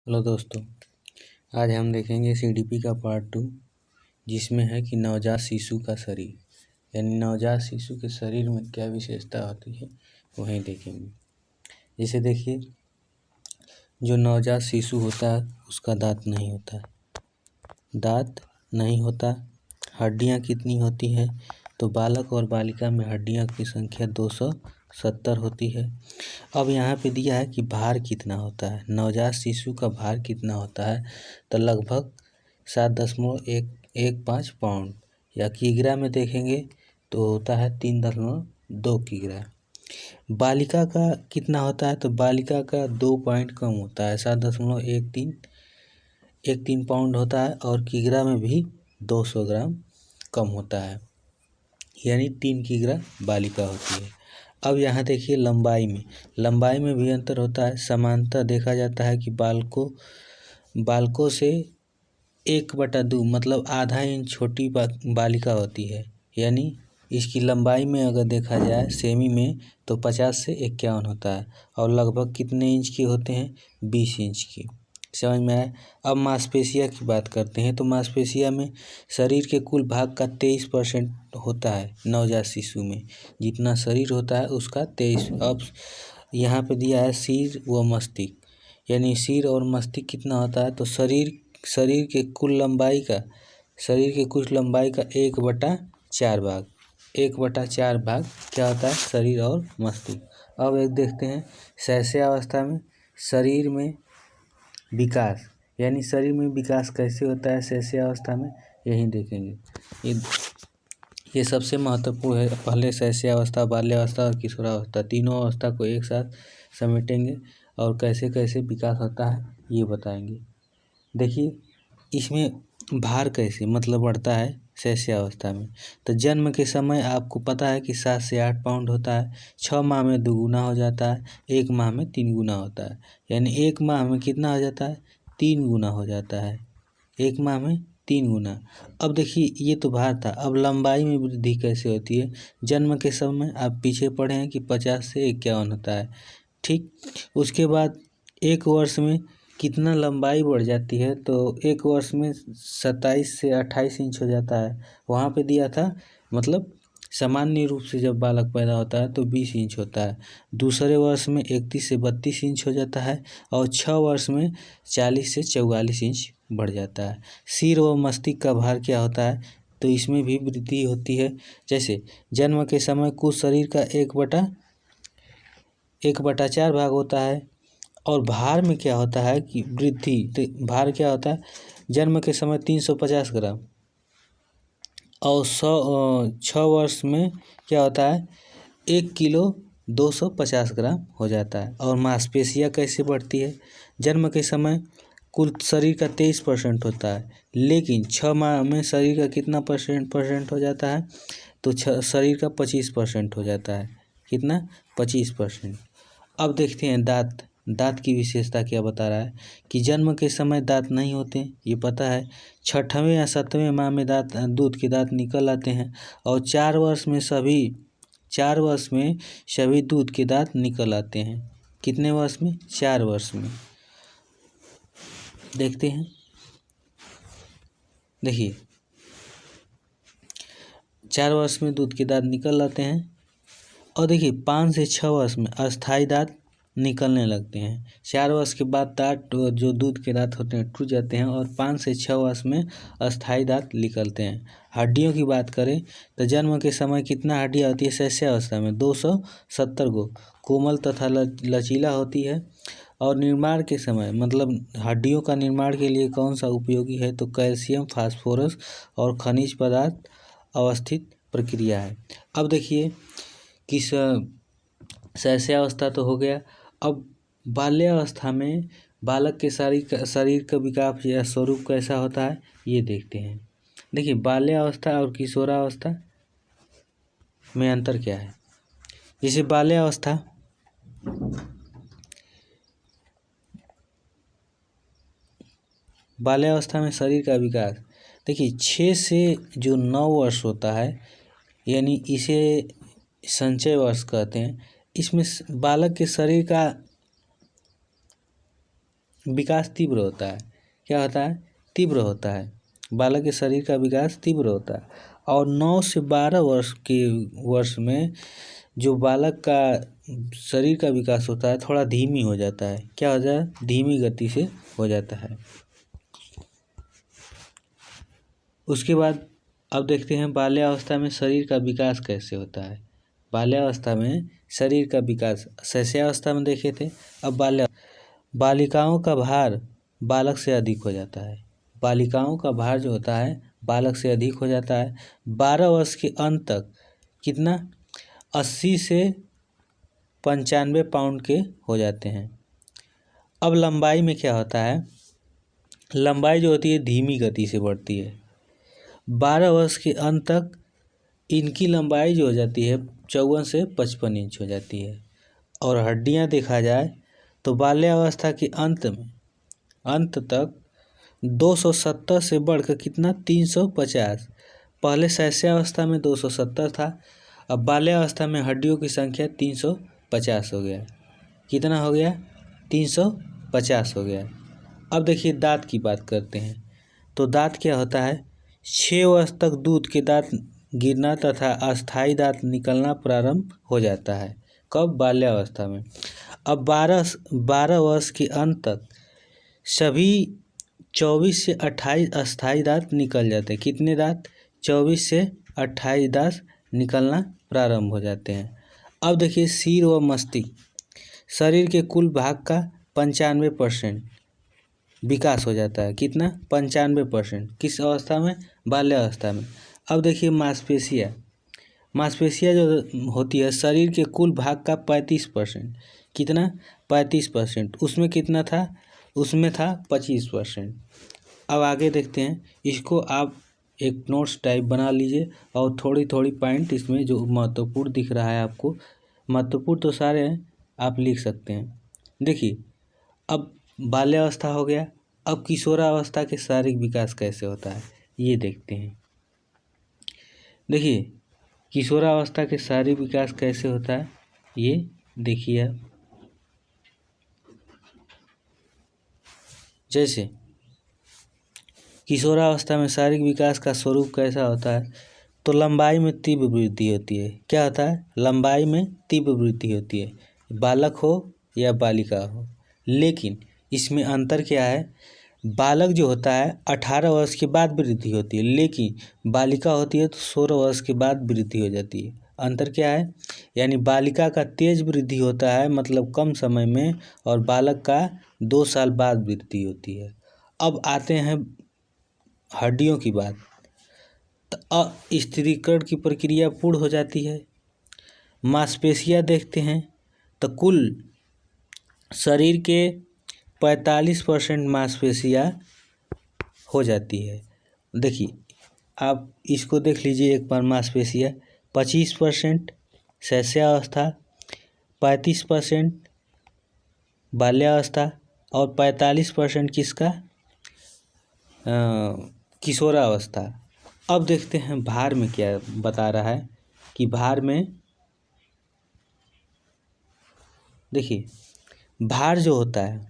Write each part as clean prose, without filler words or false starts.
Hello दोस्तों, आज हम देखेंगे सीडीपी का पार्ट 2, जिसमें है कि नवजात शिशु का शरीर यानी नवजात शिशु के शरीर में क्या विशेषता होती है वही देखेंगे। जैसे देखिए, जो नवजात शिशु होता है उसका दांत नहीं होता, हड्डियां कितनी होती है तो बालक और बालिका में हड्डियां की संख्या 270 होती है। अब यहाँ पे दिया है कि भार कितना होता है, नवजात शिशु का भार कितना होता है तो लगभग 7.15 पाउंड, या किग्रा में देखेंगे तो होता है 3.2 किग्रा। बालिका का कितना होता है तो बालिका का 2 पॉइंट कम होता है, 7.13 पाउंड होता है, और किग्रा में भी 200 ग्राम कम होता है, यानी 3 किग्रा बालिका होती है। अब यहाँ देखिए लंबाई में भी अंतर होता है। समानतः देखा जाता है कि बालकों से 1/2 मतलब आधा इंच छोटी बालिका होती है, यानी इसकी लंबाई में अगर देखा जाए सेमी में तो 50 से 51 होता है, और लगभग कितने इंच की होते हैं 20 इंच की। समझ में आया। अब मांसपेशिया की बात करते हैं तो मांसपेशिया में शरीर के कुल भाग का 23% होता है। नवजात शिशु में जितना शरीर होता है उसका 23। अब यहाँ पे दिया है सिर व मस्तिष्क, यानी सिर और मस्तिष्क कितना होता है तो शरीर के कुल लंबाई का 1/4 भाग क्या होता है शरीर और मस्तिष्क। अब एक देखते हैं शैशवावस्था में शरीर में विकास, यानी शरीर में विकास कैसे होता है शैशवावस्था में, यही देखेंगे। ये सबसे महत्वपूर्ण है। पहले शैशवावस्था, बाल्यावस्था और किशोरावस्था, तीनों अवस्था को एक साथ समेटेंगे और कैसे कैसे विकास होता है ये बताएंगे। देखिए, इसमें भार कैसे मतलब बढ़ता है शैशवावस्था में, तो जन्म के समय आपको पता है कि 7 से 8 पाउंड होता है, 6 माह में 2 गुना हो जाता है, 1 माह में 3 गुना होता है, यानी 1 माह में कितना हो जाता है 3 गुना हो जाता है, 1 माह में 3 गुना। अब देखिए ये तो भार था। अब लंबाई में वृद्धि कैसे होती है, जन्म के समय आप पीछे पढ़े हैं कि 50 से 51 होता है, ठीक। उसके बाद 1 वर्ष में कितना लंबाई बढ़ जाती है तो 1 वर्ष में 27 से 28 इंच हो जाता है। वहाँ पे दिया था मतलब सामान्य रूप से जब बालक पैदा होता है तो 20 इंच होता है, दूसरे वर्ष में 31 से 32 इंच हो जाता है, और 6 वर्ष में 40 से 44 इंच बढ़ जाता है। सिर व मस्तिष्क का भार क्या होता है तो इसमें भी वृद्धि होती है। जैसे जन्म के समय कुल शरीर का 1/4 भाग होता है, और भार में क्या होता है कि वृद्धि, तो भार क्या होता है जन्म के समय 350 ग्राम, और 6 वर्ष में क्या होता है 1 किलो 250 ग्राम हो जाता है। और मांसपेशियाँ कैसे बढ़ती है, जन्म के समय कुल शरीर का 23% होता है, लेकिन 6 माह में शरीर का कितना परसेंट हो जाता है तो शरीर का 25% हो जाता है, कितना 25%। अब देखते हैं दांत की विशेषता क्या बता रहा है कि जन्म के समय दांत नहीं होते, ये पता है। 6वें या 7वें माह में दूध के दांत निकल आते हैं, और 4 वर्ष में सभी दूध के दांत निकल आते हैं। कितने वर्ष में 4 वर्ष में। देखते हैं, देखिए 4 वर्ष में दूध के दांत निकल आते हैं, और देखिए 5 से 6 वर्ष में अस्थायी दांत निकलने लगते हैं। 4 वर्ष के बाद दांत जो दूध के दांत होते हैं टूट जाते हैं, और 5 से 6 वर्ष में अस्थायी दांत निकलते हैं। हड्डियों की बात करें तो जन्म के समय कितना हड्डियाँ होती है शैशवावस्था में 270 गो कोमल तथा लचीला होती है। और निर्माण के समय मतलब हड्डियों का निर्माण के लिए कौन सा उपयोगी है तो कैल्शियम, फास्फोरस और खनिज पदार्थ अवस्थित प्रक्रिया है। अब देखिए किस शैशवावस्था तो हो गया। अब बाल्यावस्था में बालक के शरीर का विकास या स्वरूप कैसा होता है ये देखते हैं। देखिए बाल्यावस्था और किशोरावस्था में अंतर क्या है। जैसे बाल्यावस्था में शरीर का विकास देखिए 6 से जो 9 वर्ष होता है, यानी इसे संचय वर्ष कहते हैं। इसमें बालक के शरीर का विकास तीव्र होता है। क्या होता है? तीव्र होता है। बालक के शरीर का विकास तीव्र होता है। और 9 से 12 वर्ष में जो बालक का शरीर का विकास होता है थोड़ा धीमी हो जाता है। क्या हो जाता है? धीमी गति से हो जाता है। उसके बाद अब देखते हैं बाल्यावस्था में शरीर का विकास कैसे होता है। बाल्यावस्था में शरीर का विकास शैशवावस्था में देखे थे। अब बालिकाओं का भार बालक से अधिक हो जाता है। बालिकाओं का भार जो होता है बालक से अधिक हो जाता है। 12 वर्ष के अंत तक कितना? 80 से 95 पाउंड के हो जाते हैं। अब लंबाई में क्या होता है? लंबाई जो होती है धीमी गति से बढ़ती है। 12 वर्ष के अंत तक इनकी लंबाई जो हो जाती है 54 से 55 इंच हो जाती है। और हड्डियां देखा जाए तो बाल्यावस्था के अंत तक 270 से बढ़कर कितना? 350। पहले शैशवावस्था में 270 था, अब बाल्यावस्था में हड्डियों की संख्या 350 हो गया। कितना हो गया? 350 हो गया। अब देखिए दांत की बात करते हैं। तो दांत क्या होता है? 6 वर्ष तक दूध के दांत गिरना तथा अस्थायी दांत निकलना प्रारंभ हो जाता है। कब? बाल्यावस्था में। अब 12 वर्ष के अंत तक सभी 24 से 28 अस्थायी दांत निकल जाते हैं। कितने दांत? 24 से 28 दांत निकलना प्रारंभ हो जाते हैं। अब देखिए सिर व मस्तिष्क शरीर के कुल भाग का 95% विकास हो जाता है। कितना? 95%। किस अवस्था में? बाल्यावस्था में। अब देखिए मांसपेशियाँ जो होती है शरीर के कुल भाग का 35%। कितना? 35%। उसमें कितना था? उसमें था 25%। अब आगे देखते हैं। इसको आप एक नोट्स टाइप बना लीजिए और थोड़ी थोड़ी पॉइंट इसमें जो महत्वपूर्ण दिख रहा है आपको, महत्वपूर्ण तो सारे हैं, आप लिख सकते हैं। देखिए अब बाल्यावस्था हो गया। अब किशोरावस्था के शारीरिक विकास कैसे होता है ये देखते हैं। देखिए किशोरावस्था के शारीरिक विकास कैसे होता है ये देखिए आप। जैसे किशोरावस्था में शारीरिक विकास का स्वरूप कैसा होता है? तो लंबाई में तीव्र वृद्धि होती है। क्या होता है? लंबाई में तीव्र वृद्धि होती है, बालक हो या बालिका हो। लेकिन इसमें अंतर क्या है? बालक जो होता है 18 वर्ष के बाद वृद्धि होती है, लेकिन बालिका होती है तो 16 वर्ष के बाद वृद्धि हो जाती है। अंतर क्या है? यानी बालिका का तेज वृद्धि होता है मतलब कम समय में, और बालक का 2 साल बाद वृद्धि होती है। अब आते हैं हड्डियों की बात। तो स्थिरीकरण की प्रक्रिया पूर्ण हो जाती है। मांसपेशियाँ देखते हैं तो कुल शरीर के 45% मांसपेशियाँ हो जाती है। देखिए आप इसको देख लीजिए एक बार। मांसपेशियाँ 25% शैशवावस्था, 35% बाल्यावस्था और 45% किसका? किशोरावस्था। अब देखते हैं भार में क्या बता रहा है कि भार में देखिए भार जो होता है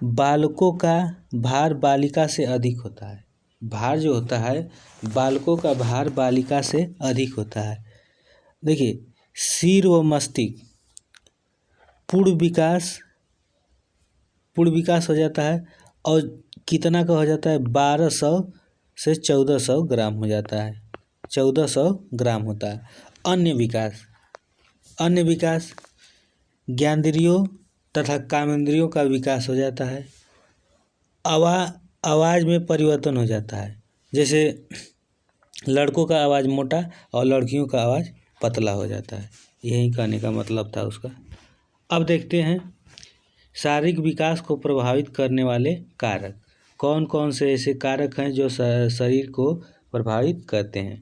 बालकों का भार बालिका से अधिक होता है। भार जो होता है बालकों का भार बालिका से अधिक होता है। देखिए सिर व मस्तिष्क पूर्ण विकास हो जाता है और कितना का हो जाता है? 1200 से 1400 ग्राम हो जाता है। 1400 ग्राम होता है। अन्य विकास ज्ञानेंद्रियों तथा कामेंद्रियों का विकास हो जाता है। आवाज़ में परिवर्तन हो जाता है। जैसे लड़कों का आवाज़ मोटा और लड़कियों का आवाज़ पतला हो जाता है। यही कहने का मतलब था उसका। अब देखते हैं शारीरिक विकास को प्रभावित करने वाले कारक कौन कौन से ऐसे कारक हैं जो शरीर को प्रभावित करते हैं।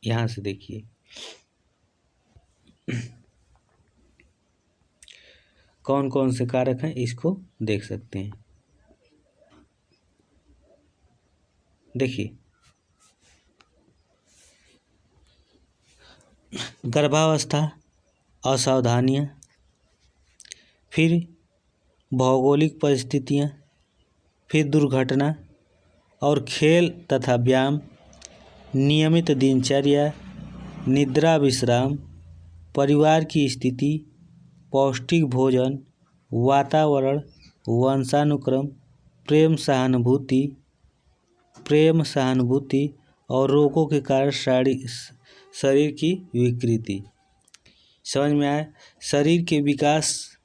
यहाँ से देखिए कौन कौन से कारक हैं इसको देख सकते हैं। देखिए गर्भावस्था, असावधानियाँ, फिर भौगोलिक परिस्थितियाँ, फिर दुर्घटना और खेल तथा व्यायाम, नियमित दिनचर्या, निद्रा विश्राम, परिवार की स्थिति, पौष्टिक भोजन, वातावरण, वंशानुक्रम, प्रेम सहानुभूति और रोगों के कारण शरीर की विकृति। समझ में आया? शरीर के विकास,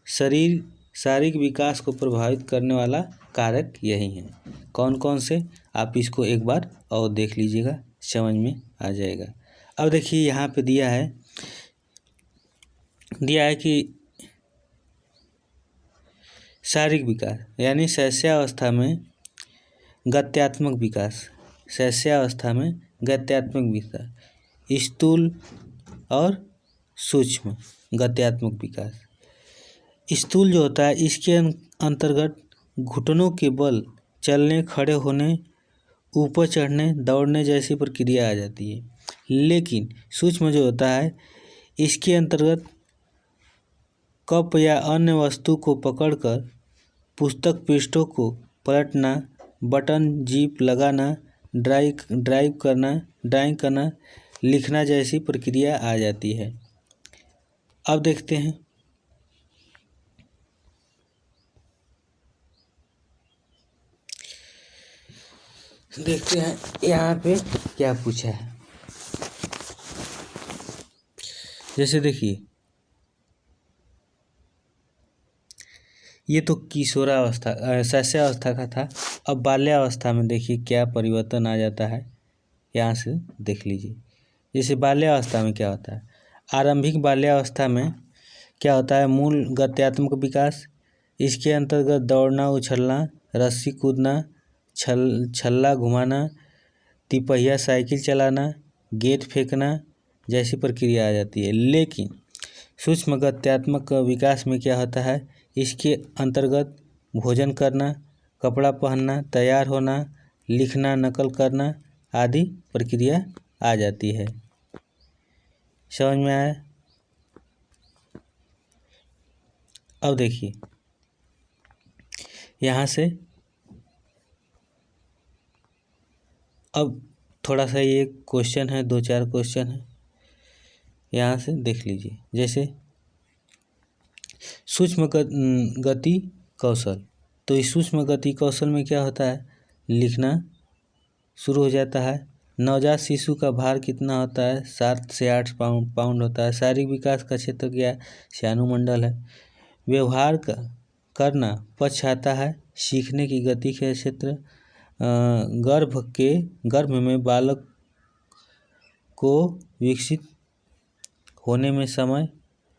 शारीरिक विकास को प्रभावित करने वाला कारक यही है। कौन कौन से, आप इसको एक बार और देख लीजिएगा, समझ में आ जाएगा। अब देखिए यहाँ पे दिया है कि शारीरिक विकास यानी शैशवावस्था में गत्यात्मक विकास, स्थूल और सूक्ष्म गत्यात्मक विकास। स्थूल जो होता है इसके अंतर्गत घुटनों के बल चलने, खड़े होने, ऊपर चढ़ने, दौड़ने जैसी प्रक्रिया आ जाती है। लेकिन सूक्ष्म जो होता है इसके अंतर्गत कप या अन्य वस्तु को पकड़कर पुस्तक पृष्ठों को पलटना, बटन जीप लगाना, ड्राइव करना, लिखना जैसी प्रक्रिया आ जाती है। अब देखते हैं यहाँ पे क्या पूछा है। जैसे देखिए ये तो किशोरावस्था शैशवावस्था का था। अब बाल्यावस्था में देखिए क्या परिवर्तन आ जाता है, यहाँ से देख लीजिए। जैसे बाल्यावस्था में क्या होता है, आरंभिक बाल्यावस्था में क्या होता है, मूल गत्यात्मक विकास। इसके अंतर्गत दौड़ना, उछलना, रस्सी कूदना, छल्ला घुमाना, तिपहिया साइकिल चलाना, गेंद फेंकना जैसी प्रक्रिया आ जाती है। लेकिन सूक्ष्म गत्यात्मक विकास में क्या होता है, इसके अंतर्गत भोजन करना, कपड़ा पहनना, तैयार होना, लिखना, नकल करना आदि प्रक्रिया आ जाती है। समझ में आया? अब देखिए यहाँ से अब थोड़ा सा ये क्वेश्चन है, 2-4 क्वेश्चन है, यहाँ से देख लीजिए। जैसे सूक्ष्म गति कौशल, तो इस सूक्ष्म गति कौशल में क्या होता है, लिखना शुरू हो जाता है। नवजात शिशु का भार कितना होता है, 7 से 8 पाउंड होता है। शारीरिक विकास का क्षेत्र क्या है, श्यानुमंडल है। व्यवहार करना पक्ष आता है। सीखने की गति के क्षेत्र, गर्भ में बालक को विकसित होने में समय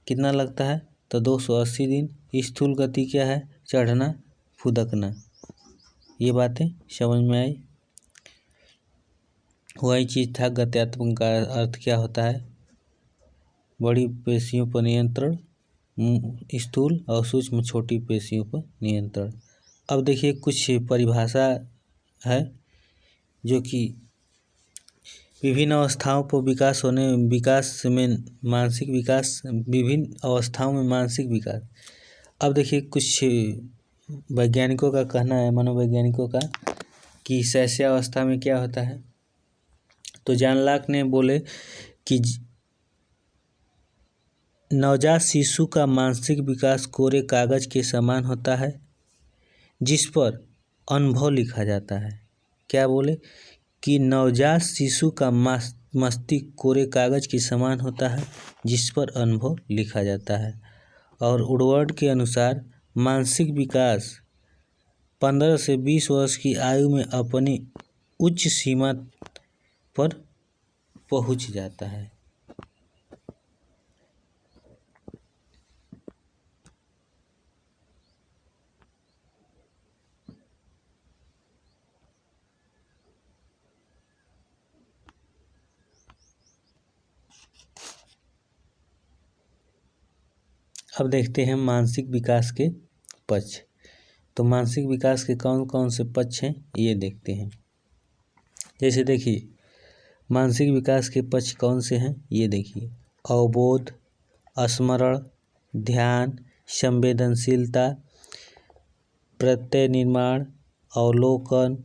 कितना लगता है, तो 280 दिन। स्थूल गति क्या है, चढ़ना, फुदकना। ये बातें समझ में आई। वही चीज़ था, गत्यात्मक का अर्थ क्या होता है, बड़ी पेशियों पर नियंत्रण, स्थूल और सूक्ष्म छोटी पेशियों पर नियंत्रण। अब देखिए कुछ परिभाषा है जो कि विभिन्न अवस्थाओं पर विकास में मानसिक विकास, विभिन्न अवस्थाओं में मानसिक विकास। अब देखिए कुछ वैज्ञानिकों का कहना है, मनोवैज्ञानिकों का, कि शैशवावस्था में क्या होता है। तो जॉन लॉक ने बोले कि नवजात शिशु का मानसिक विकास कोरे कागज के समान होता है जिस पर अनुभव लिखा जाता है। क्या बोले कि नवजात शिशु का मस्तिष्क कोरे कागज के समान होता है जिस पर अनुभव लिखा जाता है। और वुडवर्ड के अनुसार मानसिक विकास 15 से 20 वर्ष की आयु में अपनी उच्च सीमा पर पहुंच जाता है। अब देखते हैं मानसिक विकास के पक्ष। तो मानसिक विकास के कौन कौन से पक्ष हैं ये देखते हैं। जैसे देखिए मानसिक विकास के पक्ष कौन से हैं ये देखिए, अवबोध, स्मरण, ध्यान, संवेदनशीलता, प्रत्यय निर्माण, अवलोकन,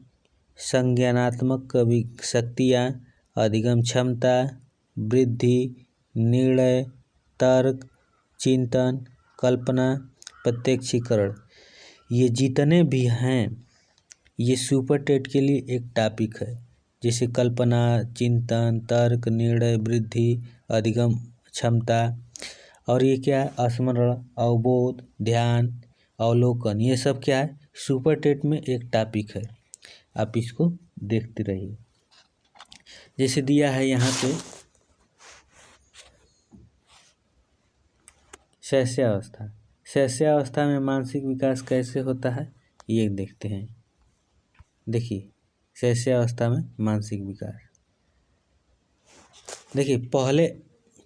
संज्ञानात्मक शक्तियाँ, अधिगम क्षमता, वृद्धि, निर्णय, तर्क, चिंतन, कल्पना, प्रत्यक्षीकरण, ये जितने भी हैं ये सुपर टेट के लिए एक टॉपिक है। जैसे कल्पना, चिंतन, तर्क, निर्णय, वृद्धि, अधिगम क्षमता, और ये क्या है, स्मरण, अवबोध, ध्यान, अवलोकन, ये सब क्या है, सुपर टेट में एक टॉपिक है। आप इसको देखते रहिए। जैसे दिया है यहाँ पे शैशवावस्था। शैशवावस्था में मानसिक विकास कैसे होता है ये देखते हैं। देखिए शैशवावस्था में मानसिक विकास, देखिए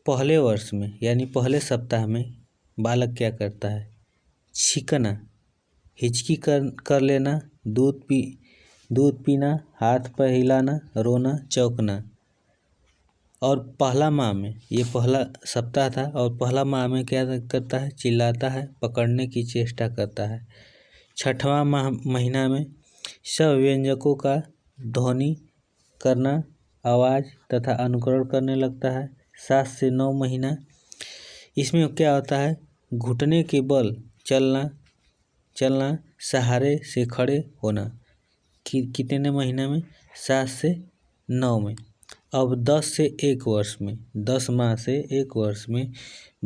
पहले वर्ष में यानी पहले सप्ताह में बालक क्या करता है, छींकना, हिचकी कर लेना, दूध पीना, हाथ पैर हिलाना, रोना, चौंकना। और पहला माह में, ये पहला सप्ताह था, और पहला माह में क्या करता है, चिल्लाता है, पकड़ने की चेष्टा करता है। छठवां महीना में सब व्यंजकों का ध्वनि करना, आवाज़ तथा अनुकरण करने लगता है। 7 से 9 महीना इसमें क्या होता है, घुटने के बल चलना, सहारे से खड़े होना। कितने महीने में, 7 से 9 में। अब 10 से 1 वर्ष में, 10 माह से 1 वर्ष में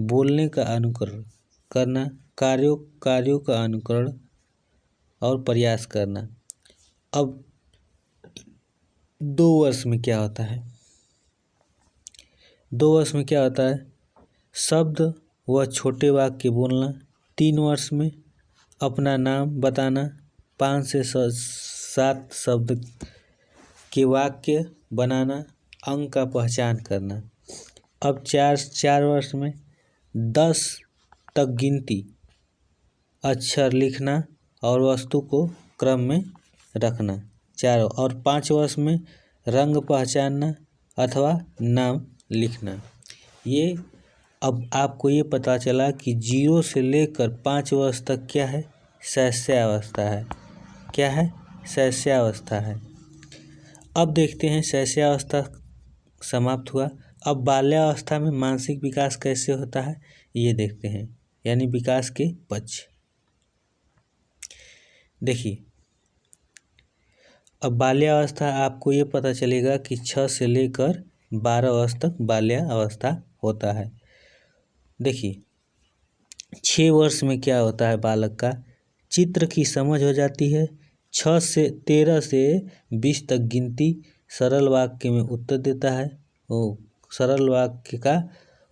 बोलने का अनुकरण करना, कार्यों का अनुकरण और प्रयास करना। अब 2 वर्ष में क्या होता है, 2 वर्ष में क्या होता है, शब्द व छोटे वाक्य बोलना। 3 वर्ष में अपना नाम बताना, 5 से 7 शब्द के वाक्य बनाना, अंक का पहचान करना। अब 4 वर्ष में 10 तक गिनती, अक्षर लिखना और वस्तु को क्रम में रखना। 4 और 5 वर्ष में रंग पहचानना अथवा नाम लिखना। ये अब आपको ये पता चला कि 0 से लेकर 5 वर्ष तक क्या है, शैशवावस्था है। क्या है, शैशवावस्था है। अब देखते हैं शैशवावस्था समाप्त हुआ। अब बाल्यावस्था में मानसिक विकास कैसे होता है ये देखते हैं, यानी विकास के पक्ष। देखिए अब बाल्यावस्था आपको ये पता चलेगा कि 6 से लेकर 12 वर्ष तक बाल्यावस्था होता है। देखिए 6 वर्ष में क्या होता है, बालक का चित्र की समझ हो जाती है। 13 से 20 तक गिनती, सरल वाक्य में उत्तर देता है, सरल वाक्य का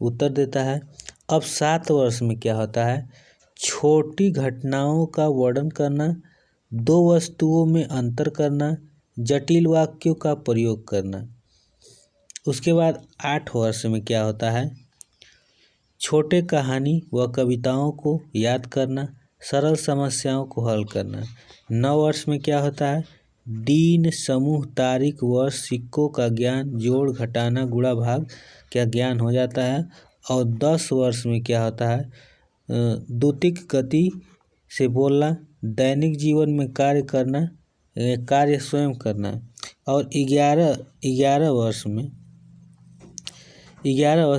उत्तर देता है। अब 7 वर्ष में क्या होता है, छोटी घटनाओं का वर्णन करना, 2 वस्तुओं में अंतर करना, जटिल वाक्यों का प्रयोग करना। उसके बाद 8 वर्ष में क्या होता है, छोटे कहानी व कविताओं को याद करना, सरल समस्याओं को हल करना। 9 वर्ष में क्या होता है, दिन, समूह, तारीख, वर्ष, सिक्कों का ज्ञान, जोड़, घटाना, गुणा, भाग का ज्ञान हो जाता है। और 10 वर्ष में क्या होता है, द्रुत गति से बोलना, दैनिक जीवन में कार्य करना, कार्य स्वयं करना। और 11 वर्ष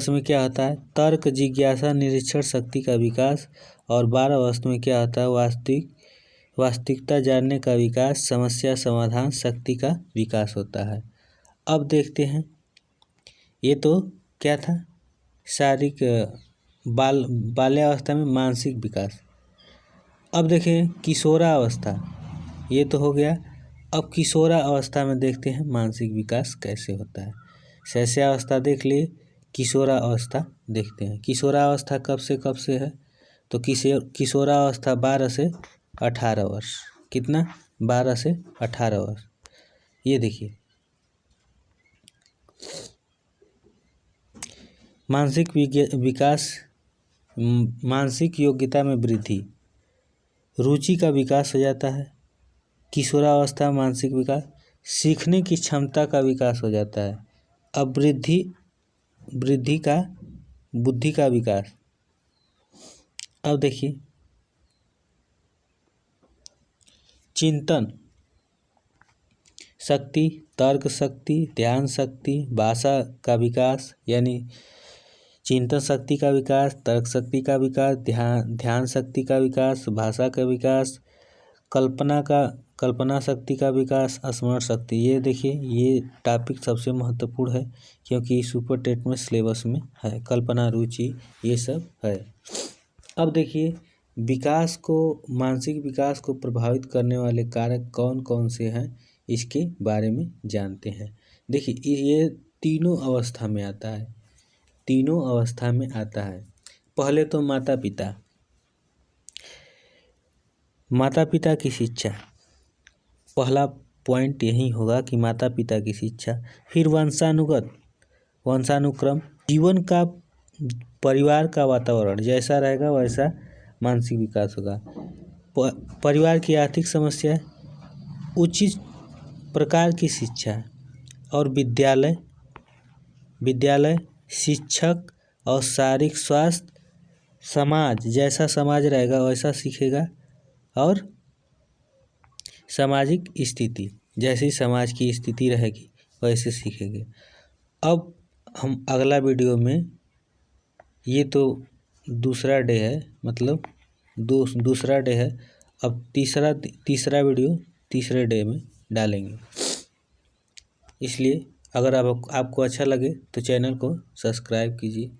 में क्या होता है, तर्क, जिज्ञासा, निरीक्षण शक्ति का विकास। और 12 वर्ष में क्या होता है, वास्तविकता जानने का विकास, समस्या समाधान शक्ति का विकास होता है। अब देखते हैं, ये तो क्या था, शारीरिक बाल्यावस्था में मानसिक विकास। अब देखें किशोरावस्था, ये तो हो गया। अब किशोरावस्था में देखते हैं मानसिक विकास कैसे होता है। शैशवावस्था देख लिए, किशोरावस्था देखते हैं। किशोरावस्था कब से है, तो किशोरावस्था 12 से 18 वर्ष। कितना, 12 से 18 वर्ष। ये देखिए मानसिक विकास, मानसिक योग्यता में वृद्धि, रुचि का विकास हो जाता है। किशोरावस्था मानसिक विकास, सीखने की क्षमता का विकास हो जाता है। अब वृद्धि का बुद्धि का विकास, अब देखिए, चिंतन शक्ति, तर्क शक्ति, ध्यान शक्ति, भाषा का विकास, यानी चिंतन शक्ति का विकास, तर्क शक्ति का विकास, ध्यान शक्ति का विकास, भाषा का विकास, कल्पना शक्ति का विकास, स्मरण शक्ति। ये देखिए, ये टॉपिक सबसे महत्वपूर्ण है क्योंकि सुपर टेट में सिलेबस में है, कल्पना, रुचि, ये सब है। अब देखिए, मानसिक विकास को प्रभावित करने वाले कारक कौन कौन से हैं, इसके बारे में जानते हैं। देखिए, ये तीनों अवस्था में आता है। पहले तो माता पिता की शिक्षा, पहला पॉइंट यही होगा कि माता पिता की शिक्षा। फिर वंशानुक्रम, जीवन का, परिवार का वातावरण जैसा रहेगा वैसा मानसिक विकास होगा। परिवार की आर्थिक समस्या, उचित प्रकार की शिक्षा, और विद्यालय, शिक्षक और शारीरिक स्वास्थ्य, समाज जैसा समाज रहेगा वैसा सीखेगा, और सामाजिक स्थिति, जैसी समाज की स्थिति रहेगी वैसे सीखेंगे। अब हम अगला वीडियो में, ये तो दूसरा डे है, मतलब दूसरा डे है, अब तीसरा वीडियो तीसरे डे में डालेंगे। इसलिए अगर आपको अच्छा लगे तो चैनल को सब्सक्राइब कीजिए।